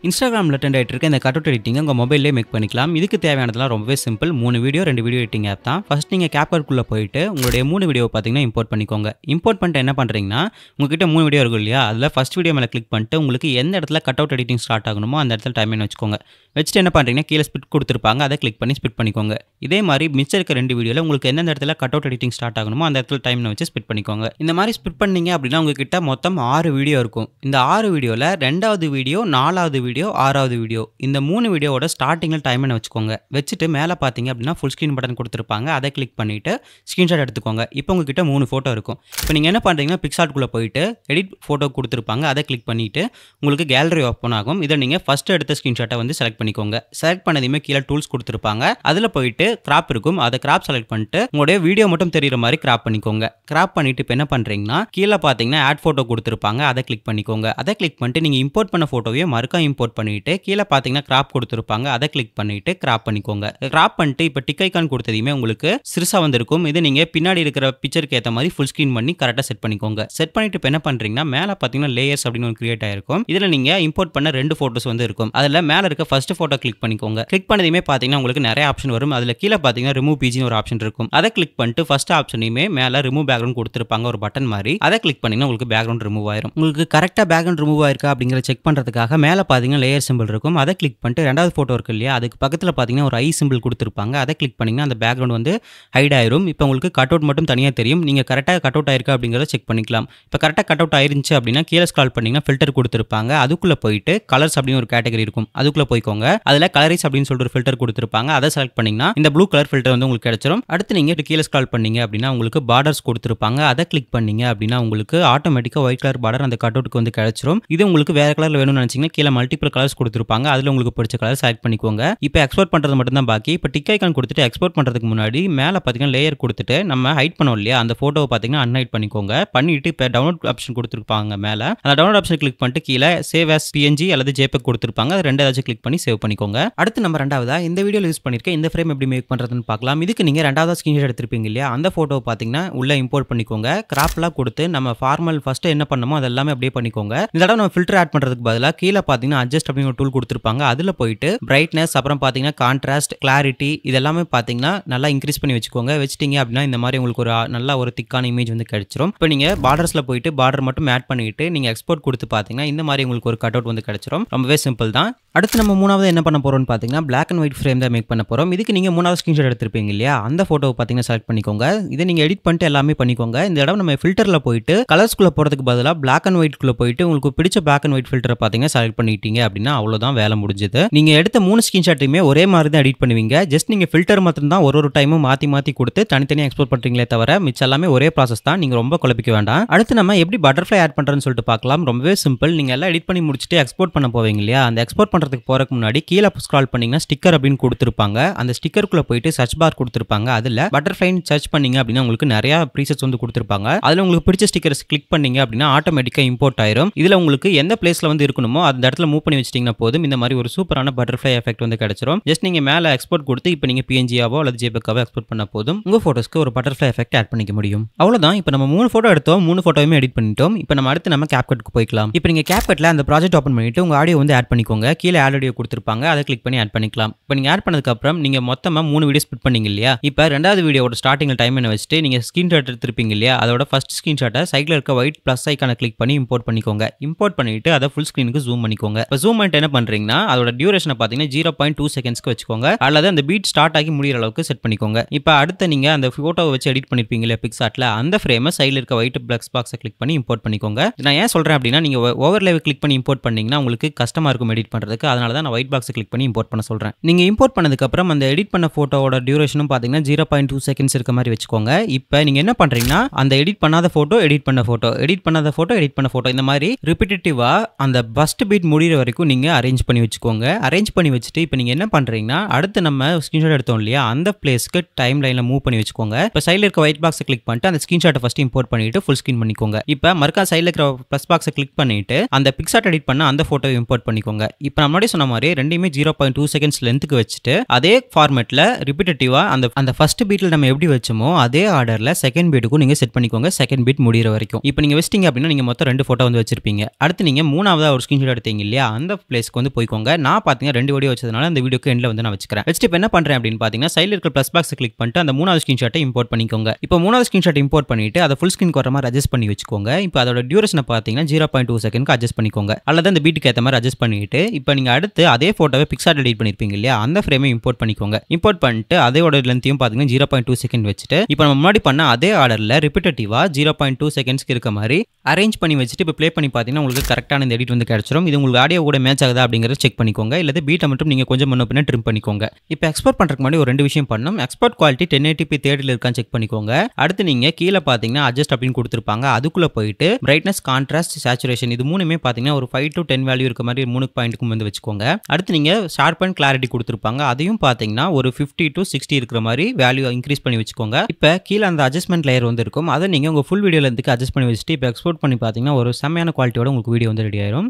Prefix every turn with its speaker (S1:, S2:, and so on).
S1: இன்ஸ்டாகிராமில் ட்ரெண்ட் ஆகிட்டு இருக்க இந்த கட் எடிட்டிங் உங்கள் மொபைல்லே மேக் பண்ணிக்கலாம். இதுக்கு தேவையானதெல்லாம் ரொம்பவே simple. 3 video 2 video editing app தான். ஃபர்ஸ்ட் நீங்கள் கேப்கட்குள்ளே போயிட்டு உங்களுடைய 3 வீடியோ பார்த்தீங்கன்னா இம்போர்ட் பண்ணிக்கோங்க. இம்போர்ட் பண்ணிட்டு என்ன பண்ணுறீங்கன்னா, உங்ககிட்ட 3 வீடியோ இருக்கும் இல்லையா, அதில் ஃபர்ஸ்ட் வீடியோ மேலே கிளிக் பண்ணிட்டு உங்களுக்கு எந்த இடத்துல கட் அவுட் எடிட்டிங் ஸ்டார்ட் ஆகணுமோ அந்த இடத்துல டைம் வச்சுக்கோங்க. வச்சுட்டு என்ன பண்ணுறீங்கன்னா, கீழே ஸ்பிட் கொடுத்துருப்பாங்க, அதை கிளிக் பண்ணி ஸ்பிட் பண்ணிக்கோங்க. இதே மாதிரி மிச்சம் இருக்க 2 வீடியோவில் உங்களுக்கு எந்தெந்த இடத்துல கட் அவுட் எடிட்டிங் ஸ்டார்ட் ஆகணுமோ அந்த இடத்துல டைம் வச்சு ஸ்பிட் பண்ணிக்கோங்க. இந்த மாதிரி ஸ்பிட் பண்ணீங்க அப்படின்னா உங்ககிட்ட மொத்தம் 6 வீடியோ இருக்கும். இந்த 6 வீடியோவில் 2வது வீடியோ, 4வது வீடியோ, 6வது வீடியோ, இந்த 3 வீடியோவோட ஸ்டார்டிங்கில் டைம் வச்சுக்கோங்க. வச்சுட்டு மேலே பார்த்தீங்க அப்படின்னா ஃபுல் ஸ்க்ரீன் பட்டன் கொடுத்துருப்பாங்க, அதை கிளிக் பண்ணிவிட்டு ஸ்க்ரீன்ஷாட் எடுத்துக்கோங்க. இப்போ உங்ககிட்ட 3 ஃபோட்டோ இருக்கும். இப்போ நீங்கள் என்ன பண்ணுறீங்கன்னா, பிக்சார்ட்குள்ளே போயிட்டு எடிட் ஃபோட்டோ கொடுத்துருப்பாங்க, அதை கிளிக் பண்ணிவிட்டு உங்களுக்கு கேலரி ஓப்பன் ஆகும். இதை நீங்கள் ஃபஸ்ட்டு எடுத்த ஸ்க்ரீன்ஷாட்டை வந்து செலக்ட் பண்ணிக்கோங்க. செலக்ட் பண்ணதையுமே கீழே டூல்ஸ் கொடுத்துருப்பாங்க, அதில் போயிட்டு கிராப் இருக்கும், அதை கிராப் செலக்ட் பண்ணிட்டு உங்களுடைய வீடியோ மட்டும் தெரிகிற மாதிரி கிராப் பண்ணிக்கோங்க. கிராப் பண்ணிவிட்டு இப்போ என்ன பண்ணுறீங்கன்னா, கீழே பார்த்தீங்கன்னா ஆட் ஃபோட்டோ கொடுத்துருப்பாங்க, அதை கிளிக் பண்ணிக்கோங்க. அதை கிளிக் பண்ணிட்டு நீங்கள் இம்போர்ட் பண்ண ஃபோட்டோவையும் மறுக்கா இம்போர்ட் பண்ணிவிட்டு கீழே பார்த்தீங்கன்னா கிராப் கொடுத்துருப்பாங்க, அதை கிளிக் பண்ணிவிட்டு கிராப் பண்ணிக்கோங்க. கிராப் பண்ணிட்டு இப்போ டிக் ஐக்கான் கொடுத்ததையுமே உங்களுக்கு சிறுசாக வந்திருக்கும். இது நீங்கள் பின்னாடி இருக்கிற பிக்சருக்கு ஏற்ற மாதிரி ஃபுல் ஸ்க்ரீன் பண்ணி கரெக்டாக செட் பண்ணிக்கோங்க. செட் பண்ணிட்டு இப்போ என்ன பண்ணுறீங்கன்னா, மேலே பார்த்தீங்கன்னா லேயர்ஸ் அப்படின்னு ஒரு கிரியேட் ஆயிருக்கும். இதில் நீங்கள் இம்போர்ட் பண்ண 2 ஃபோட்டோஸ் வந்து இருக்கும். அதில் மேலே இருக்க ஃபர்ஸ்ட் ஃபோட்டோ கிளிக் பண்ணிக்கோங்க. கிளிக் பண்ணதையுமே பார்த்தீங்கன்னா உங்களுக்கு நிறைய ஆப்ஷன் வரும். அதில் கீழே பார்த்தீங்கன்னா ரிமூவ் பிஜின்னு ஒரு ஆப்ஷன் இருக்கும். அதை கிளிக் பண்ணிட்டு ஃபர்ஸ்ட் ஆப்ஷனையுமே மேலே ரிமூவ் பேக்ரவுண்ட் கொடுத்துருப்பாங்க, ஒரு பட்டன் மாதிரி. அதை கிளிக் பண்ணிங்கன்னா உங்களுக்கு பேக்ரவுண்ட் ரிமூவ் ஆயிரும். உங்களுக்கு கரெக்டாக பேக்ரவுண்ட் ரிமூவ் ஆயிருக்கா அப்படிங்கிற செக் பண்ணுறதுக்காக மேலே பார்த்தீங்கன்னா லேயர் சிம்பிள் இருக்கும். அதை கிளிக் பண்ணிட்டு 2வது ஃபோட்டோ இருக்கு இல்லையா, அதுக்கு பக்கத்தில் பார்த்தீங்கன்னா ஒரு ஐ சிம்பிள் கொடுத்துருப்பாங்க. அதை கிளிக் பண்ணிங்கன்னா அந்த பேக்ரவுண்ட் வந்து ஹைட் ஆயிரும். இப்போ உங்களுக்கு கட் அவுட் மட்டும் தனியாக தெரியும். நீங்கள் கரெக்டாக கட் அவுட் ஆயிருக்கா அப்படிங்கிறத செக் பண்ணிக்கலாம். இப்போ கரெக்டாக கட் அவுட் ஆயிருந்துச்சு அப்படின்னா கீழே ஸ்க்ரால் பண்ணிங்கன்னா ஃபில்டர் கொடுத்துருப்பாங்க. அதுக்குள்ளே போயிட்டு கலர்ஸ் அப்படின்னு ஒரு கேட்டகரி இருக்கும், அதுக்குள்ளே போய்க்கோங்க. அதில் கலரிஸ் அப்படின்னு சொல்லிட்டு ஒரு ஃபில்டர் கொடுத்துருப்பாங்க, அதை செலக்ட் பண்ணிங்கன்னா இந்த ப்ளூ கலர் ஃபில்டர் வந்து உங்களுக்கு கிடைச்சிரும். அடுத்து நீங்கள் கீழே ஸ்க்ரால் பண்ணீங்க அப்படின்னா உங்களுக்கு பார்டர்ஸ் கொடுத்துருப்பாங்க, அதை கிளிக் பண்ணீங்க அப்படின்னா உங்களுக்கு ஆட்டோமேட்டிக்காக ஒயிட் கலர் பார்டர் அந்த கட் அவுட்டுக்கு வந்து கிடைச்சிரும். இது உங்களுக்கு வேறு கலரில் வேணும்னு நினச்சிங்கன்னா கீழே மல்டிபிள் கலர்ஸ் கொடுத்துருப்பாங்க, அதில் உங்களுக்கு பிடிச்ச கலர் செலக்ட் பண்ணிக்கோங்க. இப்போ எக்ஸ்போர்ட் பண்ணுறது மட்டும் தான் பாக்கி. இப்போ டிக் ஐக்கான் கொடுத்துட்டு எக்ஸ்போர்ட் பண்ணுறதுக்கு முன்னாடி மேலே பார்த்தீங்கன்னா லேயர் கொடுத்துட்டு நம்ம ஹைட் பண்ணோம் இல்லையா, அந்த ஃபோட்டோவை பார்த்தீங்கன்னா அன்ஹைட் பண்ணிக்கோங்க. பண்ணிட்டு இப்போ டவுன்லோட் ஆப்ஷன் கொடுத்துருப்பாங்க மேலே, அந்த டவுன்லோட் ஆப்ஷன் கிளிக் பண்ணிட்டு கீழே சேவ் as PNG அல்லது JPEG கொடுத்துருப்பாங்க, அது 2 ஏதாச்சும் கிளிக் பண்ணி சேவ் பண்ணிக்கோங்க. அடுத்து நம்ம 2வதா இந்த வீடியோவில் யூஸ் பண்ணியிருக்க இந்த ஃப்ரேம் எப்படி மேக் பண்ணுறதுன்னு பார்க்கலாம். இதுக்கு நீங்கள் 2வதா ஸ்க்ரீன்ஷாட் எடுத்திருப்பீங்க இல்லையா, அந்த ஃபோட்டோவை பார்த்தீங்கன்னா உள்ளே இம்போர்ட் பண்ணிக்கோங்க. கிராப்லாம் கொடுத்து நம்ம ஃபார்மல் ஃபஸ்ட்டு என்ன பண்ணமோ அது எல்லாமே அப்படியே பண்ணிக்கோங்க. இந்த தடவை நம்ம ஃபில்டர் ஆட் பண்ணுறதுக்கு பதிலாக கீழே பார்த்தீங்கன்னா அட்ஜஸ்ட் அப்படின்னு ஒரு டூல் கொடுத்துருப்பாங்க, அதில் போயிட்டு பிரைட்னஸ், அப்புறம் பார்த்தீங்கன்னா கான்ட்ராஸ்ட், கிளாரிட்டி, இதெல்லாமே பார்த்தீங்கன்னா நல்லா இன்க்ரீஸ் பண்ணி வச்சுக்கோங்க. வச்சிட்டீங்க அப்படின்னா இந்த மாதிரி உங்களுக்கு ஒரு நல்ல ஒரு திக்கான இமேஜ் வந்து கிடைச்சிரும். இப்போ நீங்கள் பார்டர்ஸில் போயிட்டு பார்டர் மட்டும் ஆட் பண்ணிட்டு நீங்கள் எக்ஸ்போர்ட் கொடுத்து பார்த்தீங்கன்னா இந்த மாதிரி உங்களுக்கு ஒரு கட் அவுட் வந்து கிடைச்சிரும். ரொம்பவே சிம்பிள் தான். அடுத்து நம்ம 3வது என்ன பண்ண போறோம்னு பார்த்தீங்கன்னா, பிளாக் அண்ட் ஒயிட் ஃப்ரேம் தான் மேக் பண்ண போகிறோம். இதுக்கு நீங்கள் 3வது ஸ்க்ரீன்ஷாட் எடுத்திருப்பீங்க இல்லையா, அந்த ஃபோட்டோவை பார்த்தீங்கன்னா செலக்ட் பண்ணிக்கோங்க. இதை நீங்கள் எடிட் பண்ணிட்டு எல்லாமே பண்ணிக்கோங்க. இந்த இடம் நம்ம ஃபில்டரில் போயிட்டு கலர்ஸ்குள்ளே போகிறதுக்கு பதிலாக பிளாக் அண்ட் ஒயிட்குள்ளே போயிட்டு உங்களுக்கு பிடிச்ச பிளாக் அண்ட் ஒயிட் ஃபில்டரை பார்த்தீங்கன்னா செலக்ட் பண்ணிட்டீங்க அப்படின்னா அவ்வளோதான், வேலை முடிஞ்சது. நீங்கள் எடுத்த 3 ஸ்க்ரீன்ஷாட்டையுமே ஒரே மாதிரி தான் எடிட் பண்ணுவீங்க. ஜஸ்ட் நீங்கள் ஃபில்டர் மட்டும் தான் ஒரு டைமும் மாற்றி கொடுத்து தனித்தனியாக எக்ஸ்போர்ட் பண்ணுறீங்களே தவிர மிச்சம் எல்லாமே ஒரே ப்ராசஸ் தான். நீங்கள் ரொம்ப குழப்பிக்க வேண்டாம். அடுத்து நம்ம எப்படி பட்டர்ஃப்ளை ஆட் பண்ணுறதுன்னு சொல்லிட்டு பார்க்கலாம். ரொம்பவே சிம்பிள். நீங்கள் எல்லாம் எடிட் பண்ணி முடிச்சுட்டு எக்ஸ்போர்ட் பண்ண போவீங்க இல்லையா, அந்த எக்ஸ்போர்ட் பண்ணுறதுக்கு போகிறதுக்கு முன்னாடி கீழே ஸ்க்ரால் பண்ணீங்கன்னா ஸ்டிக்கர் அப்படின்னு கொடுத்துருப்பாங்க. அந்த ஸ்டிக்கருக்குள்ளே போயிட்டு சர்ச் பார் கொடுத்துருப்பாங்க, அதில் பட்டர்ஃப்ளைன்னு சர்ச் பண்ணீங்க அப்படின்னா உங்களுக்கு நிறைய ப்ரீசெட்ஸ் வந்து கொடுத்துருப்பாங்க. அதில் உங்களுக்கு பிடிச்ச ஸ்டிக்கர்ஸ் கிளிக் பண்ணீங்க அப்படின்னா ஆட்டோமேட்டிக்காக இம்போர்ட் ஆயிரும். இதில் உங்களுக்கு எந்த பிளேஸில் வந்து இருக்கணுமோ அந்த இடத்துல மூவ் பண்ணி வச்சிட்டிங்கன்னா போதும், இந்த மாதிரி ஒரு சூப்பரான பட்டர்ஃப்ளை எஃபெக்ட் வந்து கிடைச்சிரும். ஜஸ்ட் நீங்கள் மேலே எக்ஸ்போர்ட் கொடுத்து இப்போ நீங்கள் PNG-ஆவோ அல்லது JPEG-ஆவோ எக்ஸ்போர்ட் பண்ண போதும் உங்கள் ஃபோட்டோஸ்க்கு ஒரு பட்டர்ஃப்ளை எஃபெக்ட் ஆட் பண்ணிக்க முடியும். அவ்வளோதான். இப்போ நம்ம 3 ஃபோட்டோ எடுத்தோம், 3 ஃபோட்டோவுமே எடிட் பண்ணிட்டோம். இப்போ நம்ம அடுத்து நம்ம கேப்கட்க்கு போய்க்கலாம். இப்போ நீங்கள் கேப்கட்டில் அந்த ப்ராஜெக்ட் ஓப்பன் பண்ணிட்டு உங்கள் ஆடியோ வந்து ஆட் பண்ணிக்கோங்க. கீழே ஆட் ஆடியோ கொடுத்துருப்பாங்க, அதை கிளிக் பண்ணி ஆட் பண்ணிக்கலாம். இப்போ நீங்கள் ஆட் பண்ணதுக்கப்புறம் நீங்கள் மொத்தமாக 3 வீடியோ ஸ்பிட் பண்ணீங்க இல்லையா, இப்போ 2வது வீடியோட ஸ்டார்டிங்கில் டைம் என்ன வச்சுட்டு நீங்கள் ஸ்க்ரீன்ஷாட் எடுத்திருப்பீங்க இல்லையா, அதோட ஃபர்ஸ்ட் ஸ்க்ரீன்ஷாட்டை சைடில் இருக்க ஒயிட் ப்ளஸ் ஐக்கானை கிளிக் பண்ணி இம்போர்ட் பண்ணிக்கோங்க. இம்போர்ட் பண்ணிட்டு அதை ஃபுல் ஸ்க்ரீனுக்கு ஜூம் பண்ணிக்கோங்க. இப்போ ஜூம் பண்ணிட்டு என்ன பண்ணுறீங்கன்னா, அதோட டியூரேஷனை பார்த்தீங்கன்னா 0.2 செகண்ட்ஸ்க்கு வச்சுக்கோங்க, அல்லது அந்த பீட் ஸ்டார்ட் ஆகி முடிகிற அளவுக்கு செட் பண்ணிக்கோங்க. இப்போ அடுத்து நீங்கள் அந்த ஃபோட்டோவை வச்சு எடிட் பண்ணிருப்பீங்க இல்லையா பிக்சார்ட்டில், அந்த ஃப்ரேமை சைடில் இருக்க ஒயிட் பிளக்ஸ் பாக்ஸை கிளிக் பண்ணி இம்போர்ட் பண்ணிக்கோங்க. நான் ஏன் சொல்கிறேன் அப்படின்னா, நீங்கள் ஓவர்லேவை கிளிக் பண்ணி இம்போர்ட் பண்ணீங்கன்னா உங்களுக்கு கஷ்டமாக இருக்கும் எடிட் பண்ணுறதுக்கு, அதனால தான் நான் ஒயிட் பாக்ஸை கிளிக் பண்ணி இம்போர்ட் பண்ண சொல்கிறேன். நீங்கள் இம்போர்ட் பண்ணதுக்கப்புறம் அந்த எடிட் பண்ண ஃபோட்டோவோட டியூரேஷனும் பார்த்தீங்கன்னா 0.2 செகண்ட்ஸ் இருக்க மாதிரி வச்சுக்கோங்க. இப்போ நீங்கள் என்ன பண்ணுறீங்கன்னா, அந்த எடிட் பண்ணாத ஃபோட்டோ, எடிட் பண்ண ஃபோட்டோ, எடிட் பண்ணாத ஃபோட்டோ, எடிட் பண்ண ஃபோட்டோ, இந்த மாதிரி ரிப்பீட்டேட்டிவாக அந்த ஃபர்ஸ்ட் பீட் முடிகிற வரைக்கும் நீங்கள் அரேஞ்ச் பண்ணி வச்சுக்கோங்க. அரேஞ்ச் பண்ணி வச்சுட்டு இப்போ நீங்கள் என்ன பண்ணுறீங்கன்னா, அடுத்து நம்ம ஸ்க்ரீன்ஷாட் எடுத்தோம் இல்லையா, அந்த பிளேஸ்க்கு டைம் லைனில் மூவ் பண்ணி வச்சுக்கோங்க. இப்போ சைடில் இருக்க ஒயிட் பாக்ஸை கிளிக் பண்ணிட்டு அந்த ஸ்க்ரீன்ஷாட்டை ஃபஸ்ட் இம்போர்ட் பண்ணிட்டு ஃபுல் ஸ்க்ரீன் பண்ணிக்கோங்க. இப்போ மறுக்கா சைடில் இருக்கிற ப்ளஸ் பாக்ஸை கிளிக் பண்ணிட்டு அந்த பிக்சார்ட் எடிட் பண்ண அந்த ஃபோட்டோ இம்போர்ட் பண்ணிக்கோங்க. இப்போ நம்மளே சொன்ன மாதிரி ரெண்டையுமே 0.2 செகண்ட்ஸ் லென்த்துக்கு வச்சுட்டு அதே ஃபார்மேட்டில் ரிப்பீட்டேட்டிவாக அந்த ஃபர்ஸ்ட் பீட்டில் நம்ம எப்படி வச்சோமோ அதே ஆர்டரில் செகண்ட் பீட்டுக்கும் நீங்கள் செட் பண்ணிக்கோங்க, செகண்ட் பீட் முடிகிற வரைக்கும். இப்போ நீங்கள் வச்சிட்டீங்க அப்படின்னா நீங்கள் மொத்தம் 2 ஃபோட்டோ வந்து வச்சிருப்பீங்க. அடுத்து நீங்கள் 3வது ஒரு ஸ்க்ரீன்ஷாட் எடுத்தீங்க இல்லையா, அந்த பிளேஸ்க்கு வந்து போய்க்கோங்க. நான் பார்த்தீங்கன்னா 2 வீடியோ வச்சதுனால அந்த வீடியோக்கு எண்ட்ல வந்து நான் வச்சுக்கிறேன். வச்சுட்டு இப்போ என்ன பண்றேன் அப்படின்னு பார்த்தீங்கன்னா சைடுல இருக்க ப்ளஸ் பாக்ஸ் கிளிக் பண்ணிட்டு அந்த 3வது ஸ்கிரீன்ஷாட்டை இம்போர்ட் பண்ணிக்கோங்க. இப்போ 3வது ஸ்கிரீன்ஷாட் இம்போர்ட் பண்ணிட்டு அதை ஃபுல் ஸ்கிரீன் வர மாதிரி அட்ஜஸ்ட் பண்ணி வச்சுக்கோங்க. இப்போ அதோட டியூரேஷனை பார்த்தீங்கன்னா 0.2 செகண்ட்க்கு அட்ஜஸ்ட் பண்ணிக்கோங்க. அல்லது அந்த பீட்டுக்கு ஏற்ற மாதிரி அட்ஜஸ்ட் பண்ணிட்டு இப்போ நீங்க அடுத்து அதே போட்டோவை பிக்சார்ட் எடிட் பண்ணிருப்பீங்க இல்லையா, அந்த ஃப்ரேமை இம்போர்ட் பண்ணிக்கோங்க. இம்போர்ட் பண்ணிட்டு அதோட லென்த்தையும் பார்த்தீங்கன்னா 0.2 செகண்ட் வச்சுட்டு இப்போ நம்ம முன்னாடி பண்ண அதே ஆர்டர்ல ரிப்பீட்டேட்டிவா 0.2 செகண்ட்ஸ்க்கு இருக்க மாதிரி அரேஞ்ச் பண்ணி வச்சுட்டு இப்போ ப்ளே பண்ணி பார்த்தீங்கன்னா உங்களுக்கு கரெக்டான இந்த எடிட் வந்து கிடைச்சிரும். இது உங்களுக்கு ஆடியோ கூட மேட்ச் ஆகுதா அப்படிங்கறத செக் பண்ணிக்கோங்க. இல்ல பீட்டை மட்டும் நீங்க கொஞ்சம் முன்ன பின்ன ட்ரிம் பண்ணிக்கோங்க. இப்போ எக்ஸ்போர்ட் பண்றதுக்கு முன்னாடி ஒரு 2 விஷயம் பண்ணணும். எக்ஸ்போர்ட் குவாலிட்டி 1080p 30ல இருக்கான்னு செக் பண்ணிக்கோங்க. அடுத்து நீங்க கீழே பார்த்தீங்கன்னா அட்ஜஸ்ட் அப்படின்னு கொடுத்துருப்பாங்க. அதுக்குள்ள போயிட்டு பிரைட்னஸ், கான்ட்ராஸ்ட், சேச்சுரேஷன் இது மூணுமே பார்த்தீங்கன்னா ஒரு 5 to 10 வேல்யூ இருக்க மாதிரி 3 பாயிண்ட்டுக்கும் வந்து வச்சுக்கோங்க. அடுத்து நீங்க ஷார்ப் அண்ட் கிளாரிட்டி கொடுத்துருப்பாங்க. அதையும் பார்த்தீங்கன்னா ஒரு 50 to 60 இருக்கிற மாதிரி வேல்யூ இன்க்ரீஸ் பண்ணி வச்சுக்கோங்க. இப்போ கீழே அந்த அட்ஜஸ்ட்மெண்ட் லேயர் வந்து இருக்கும். அதை நீங்க உங்க ஃபுல் வீடியோல இருந்து அட்ஜஸ்ட் பண்ணி வச்சுட்டு இப்போ எக்ஸ்போர்ட் பண்ணி பார்த்தீங்கன்னா ஒரு செம்மையான குவாலிட்டியோட உங்களுக்கு வீடியோ வந்து ரெடி ஆயிரும்.